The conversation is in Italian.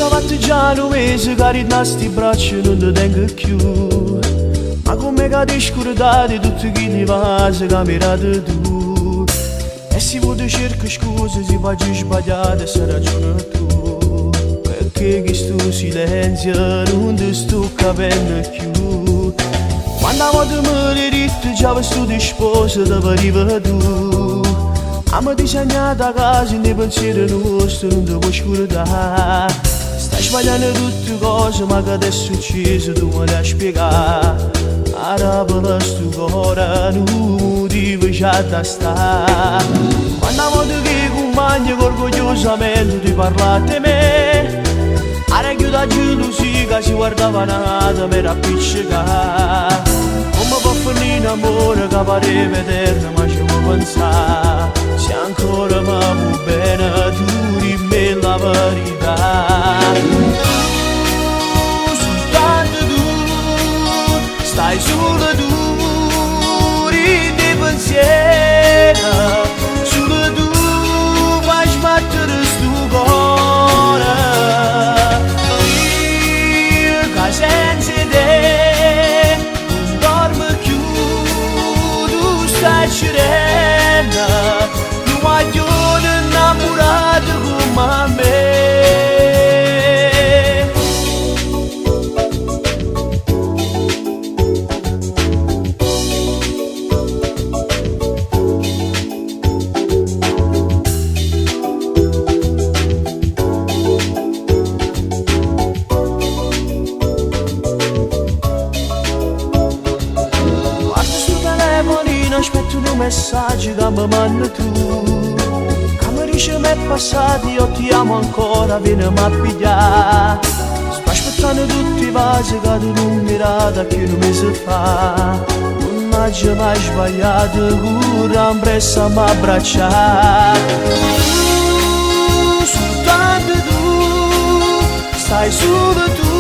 Ho fatto già un mese che rinasti braccia non ti tengo più. Ma come che ti scordate tutti quelli vasi che mi rate tu. E se vuoi cercare scuse si faccio sbagliare se ragione tu. Perché questo silenzio non ti sto capendo più. Quando avevo merito già vesto di sposa ti pareva tu. Abbiamo disegnato a casa nei pensieri nostri non ti puoi scordare. Stai sbagliando tutte cose ma che è successo tu me le spiegare. Ora per sto cuore non ti faccio da stare. Quando vedo che i compagni orgogliosamente ti parlano di me, ora chiudo la gelosia che si guardava nata per appiccicare. Come può finire un amore che pareva eterno ma ci può pensare. Se ancora mi vuoi bene tu dimmi la verità. Stai solo tu, ridi pensiero, solo tu fai sbattere sto cuore. Io che senza te non dormo più, tu stai serena, non voglio innamorato come me. Aspetto un messaggio che mi mandi tu, che mi dice mi è passato io ti amo ancora, vieni a pigliare. Sto aspettando tutti i vasi che tu non mi rada più un mese fa. Non hai mai sbagliato, cura impressa mi abbracciare. Soltanto tu, stai solo tu.